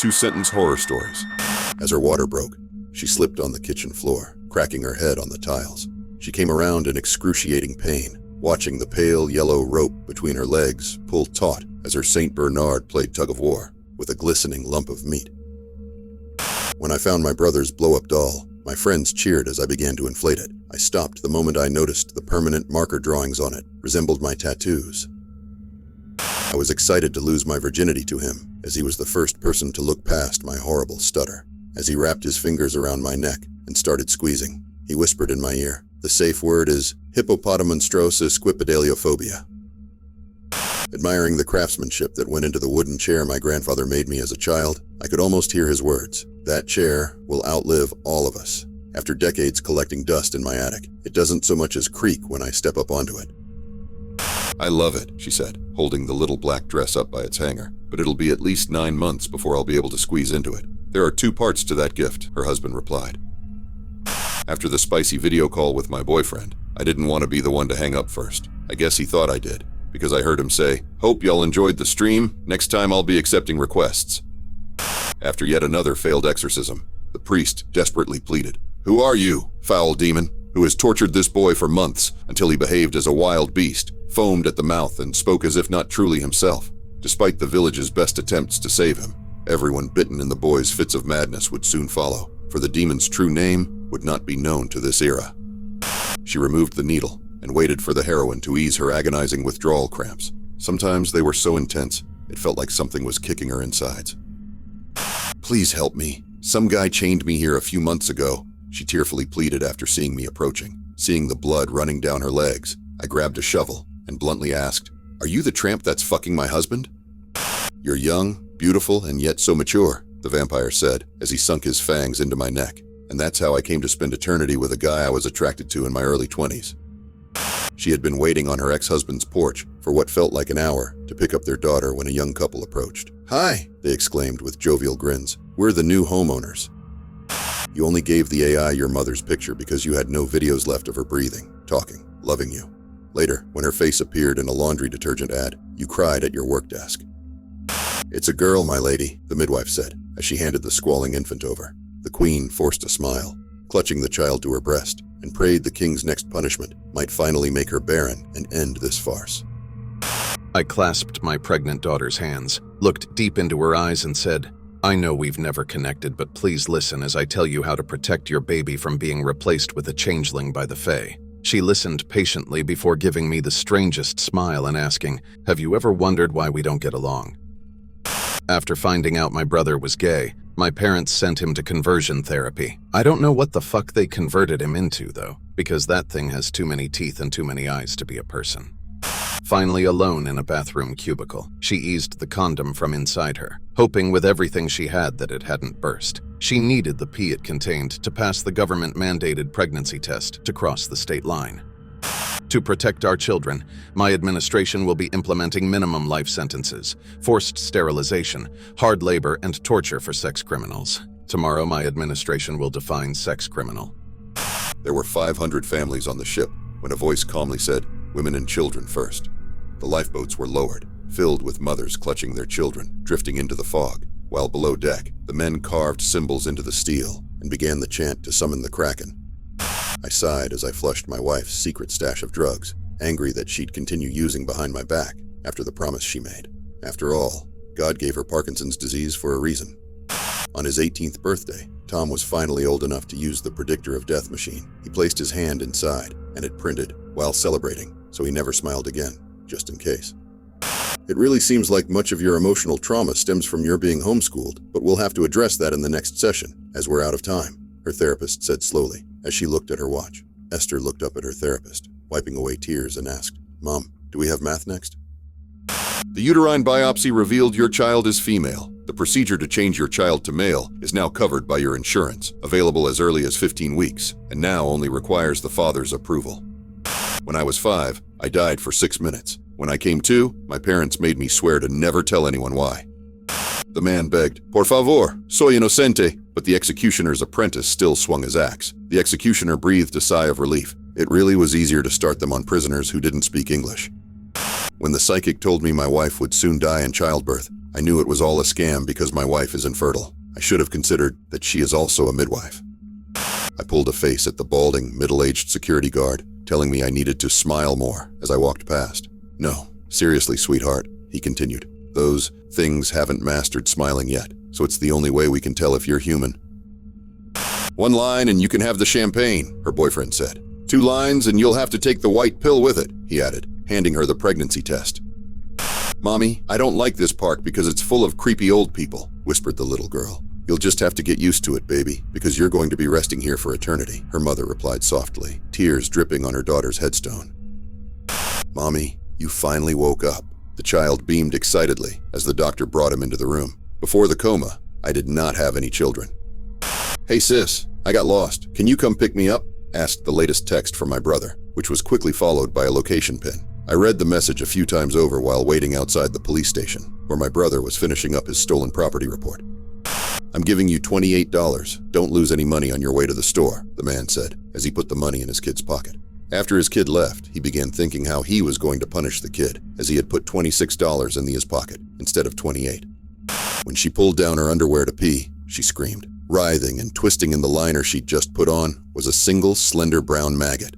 2-sentence horror stories. As her water broke, she slipped on the kitchen floor, cracking her head on the tiles. She came around in excruciating pain, watching the pale yellow rope between her legs pull taut as her St. Bernard played tug-of-war with a glistening lump of meat. When I found my brother's blow-up doll, my friends cheered as I began to inflate it. I stopped the moment I noticed the permanent marker drawings on it resembled my tattoos. I was excited to lose my virginity to him, as he was the first person to look past my horrible stutter. As he wrapped his fingers around my neck and started squeezing, he whispered in my ear, "The safe word is hippopotamonstrosis squipedaliophobia." Admiring the craftsmanship that went into the wooden chair my grandfather made me as a child, I could almost hear his words. That chair will outlive all of us. After decades collecting dust in my attic, it doesn't so much as creak when I step up onto it. "I love it," she said, holding the little black dress up by its hanger. "But it'll be at least 9 months before I'll be able to squeeze into it." "There are 2 parts to that gift," her husband replied. After the spicy video call with my boyfriend, I didn't want to be the one to hang up first. I guess he thought I did, because I heard him say, "Hope y'all enjoyed the stream. Next time I'll be accepting requests." After yet another failed exorcism, the priest desperately pleaded, "Who are you, foul demon, who has tortured this boy for months until he behaved as a wild beast, foamed at the mouth and spoke as if not truly himself?" Despite the village's best attempts to save him, everyone bitten in the boy's fits of madness would soon follow, for the demon's true name would not be known to this era. She removed the needle and waited for the heroine to ease her agonizing withdrawal cramps. Sometimes they were so intense, it felt like something was kicking her insides. "Please help me. Some guy chained me here a few months ago," she tearfully pleaded after seeing me approaching. Seeing the blood running down her legs, I grabbed a shovel and bluntly asked, "Are you the tramp that's fucking my husband?" "You're young, beautiful, and yet so mature," the vampire said as he sunk his fangs into my neck. "And that's how I came to spend eternity with a guy I was attracted to in my early 20s. She had been waiting on her ex-husband's porch for what felt like an hour to pick up their daughter when a young couple approached. "Hi," they exclaimed with jovial grins. "We're the new homeowners. You only gave the AI your mother's picture because you had no videos left of her breathing, talking, loving you. Later, when her face appeared in a laundry detergent ad, you cried at your work desk." "It's a girl, my lady," the midwife said as she handed the squalling infant over. The queen forced a smile, clutching the child to her breast, and prayed the king's next punishment might finally make her barren and end this farce. I clasped my pregnant daughter's hands, looked deep into her eyes and said, "I know we've never connected, but please listen as I tell you how to protect your baby from being replaced with a changeling by the Fae." She listened patiently before giving me the strangest smile and asking, "Have you ever wondered why we don't get along?" After finding out my brother was gay, my parents sent him to conversion therapy. I don't know what the fuck they converted him into, though, because that thing has too many teeth and too many eyes to be a person. Finally alone in a bathroom cubicle, she eased the condom from inside her, hoping with everything she had that it hadn't burst. She needed the pee it contained to pass the government-mandated pregnancy test to cross the state line. To protect our children, my administration will be implementing minimum life sentences, forced sterilization, hard labor, and torture for sex criminals. Tomorrow, my administration will define sex criminal. There were 500 families on the ship when a voice calmly said, "Women and children first." The lifeboats were lowered, filled with mothers clutching their children, drifting into the fog, while below deck, the men carved symbols into the steel and began the chant to summon the Kraken. I sighed as I flushed my wife's secret stash of drugs, angry that she'd continue using behind my back after the promise she made. After all, God gave her Parkinson's disease for a reason. On his 18th birthday, Tom was finally old enough to use the predictor of death machine. He placed his hand inside, and it printed while celebrating, so he never smiled again, just in case. "It really seems like much of your emotional trauma stems from your being homeschooled, but we'll have to address that in the next session, as we're out of time," her therapist said slowly, as she looked at her watch. Esther looked up at her therapist, wiping away tears, and asked, "Mom, do we have math next?" "The uterine biopsy revealed your child is female. The procedure to change your child to male is now covered by your insurance, available as early as 15 weeks, and now only requires the father's approval. When I was 5, I died for 6 minutes. When I came to, my parents made me swear to never tell anyone why." The man begged, "Por favor, soy inocente," but the executioner's apprentice still swung his axe. The executioner breathed a sigh of relief. It really was easier to start them on prisoners who didn't speak English. When the psychic told me my wife would soon die in childbirth, I knew it was all a scam because my wife is infertile. I should have considered that she is also a midwife. I pulled a face at the balding, middle-aged security guard, telling me I needed to smile more as I walked past. No, seriously, sweetheart, he continued. Those things haven't mastered smiling yet, so it's the only way we can tell if you're human. 1 line and you can have the champagne, her boyfriend said. 2 lines and you'll have to take the white pill with it, he added, handing her the pregnancy test. Mommy, I don't like this park because it's full of creepy old people, whispered the little girl. You'll just have to get used to it, baby, because you're going to be resting here for eternity, her mother replied softly, tears dripping on her daughter's headstone. Mommy, you finally woke up. The child beamed excitedly as the doctor brought him into the room. Before the coma, I did not have any children. Hey sis, I got lost. Can you come pick me up? Asked the latest text from my brother, which was quickly followed by a location pin. I read the message a few times over while waiting outside the police station, where my brother was finishing up his stolen property report. I'm giving you $28. Don't lose any money on your way to the store, the man said, as he put the money in his kid's pocket. After his kid left, he began thinking how he was going to punish the kid, as he had put $26 in his pocket instead of $28. When she pulled down her underwear to pee, she screamed. Writhing and twisting in the liner she'd just put on was a single slender brown maggot.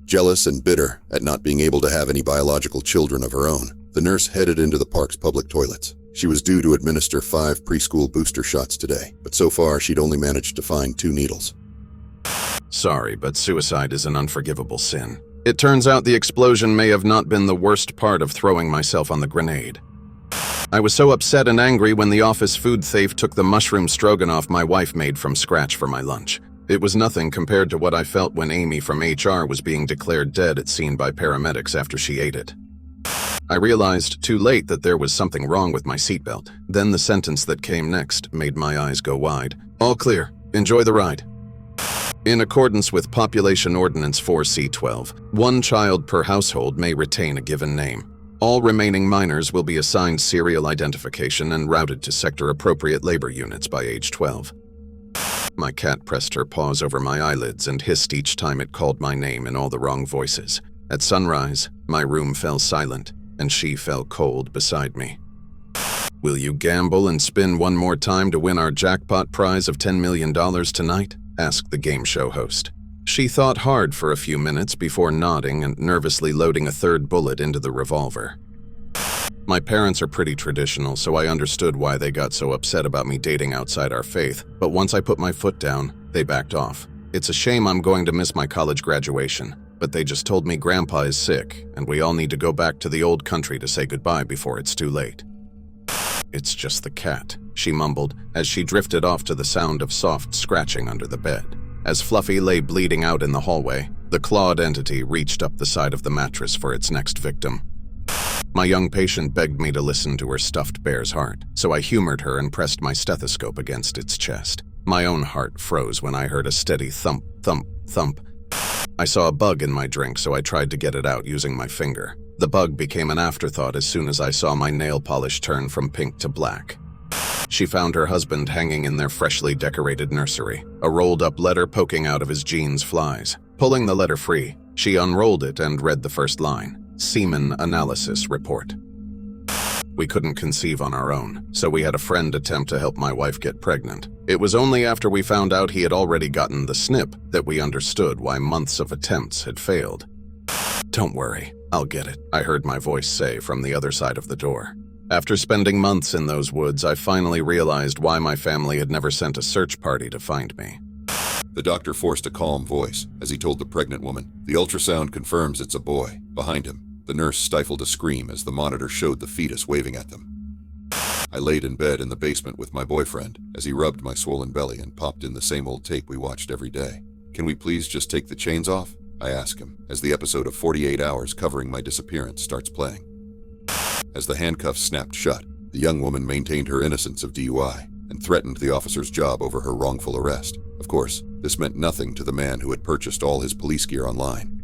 Jealous and bitter at not being able to have any biological children of her own, the nurse headed into the park's public toilets. She was due to administer 5 preschool booster shots today, but so far she'd only managed to find 2 needles. Sorry, but suicide is an unforgivable sin. It turns out the explosion may have not been the worst part of throwing myself on the grenade. I was so upset and angry when the office food thief took the mushroom stroganoff my wife made from scratch for my lunch. It was nothing compared to what I felt when Amy from HR was being declared dead at scene by paramedics after she ate it. I realized too late that there was something wrong with my seatbelt. Then the sentence that came next made my eyes go wide. All clear. Enjoy the ride. In accordance with Population Ordinance 4C12, 1 child per household may retain a given name. All remaining minors will be assigned serial identification and routed to sector-appropriate labor units by age 12. My cat pressed her paws over my eyelids and hissed each time it called my name in all the wrong voices. At sunrise, my room fell silent, and she fell cold beside me. Will you gamble and spin one more time to win our jackpot prize of $10 million tonight? Asked the game show host. She thought hard for a few minutes before nodding and nervously loading a 3rd bullet into the revolver. My parents are pretty traditional, so I understood why they got so upset about me dating outside our faith, but once I put my foot down, they backed off. It's a shame I'm going to miss my college graduation, but they just told me Grandpa is sick, and we all need to go back to the old country to say goodbye before it's too late. It's just the cat, she mumbled as she drifted off to the sound of soft scratching under the bed. As Fluffy lay bleeding out in the hallway, the clawed entity reached up the side of the mattress for its next victim. My young patient begged me to listen to her stuffed bear's heart, so I humored her and pressed my stethoscope against its chest. My own heart froze when I heard a steady thump, thump, thump. I saw a bug in my drink, so I tried to get it out using my finger. The bug became an afterthought as soon as I saw my nail polish turn from pink to black. She found her husband hanging in their freshly decorated nursery, a rolled-up letter poking out of his jeans flies. Pulling the letter free, she unrolled it and read the first line, Semen Analysis Report. We couldn't conceive on our own, so we had a friend attempt to help my wife get pregnant. It was only after we found out he had already gotten the snip that we understood why months of attempts had failed. Don't worry, I'll get it, I heard my voice say from the other side of the door. After spending months in those woods, I finally realized why my family had never sent a search party to find me. The doctor forced a calm voice as he told the pregnant woman, "The ultrasound confirms it's a boy." Behind him, the nurse stifled a scream as the monitor showed the fetus waving at them. I laid in bed in the basement with my boyfriend as he rubbed my swollen belly and popped in the same old tape we watched every day. "Can we please just take the chains off?" I ask him as the episode of 48 Hours covering my disappearance starts playing. As the handcuffs snapped shut, the young woman maintained her innocence of DUI and threatened the officer's job over her wrongful arrest. Of course, this meant nothing to the man who had purchased all his police gear online.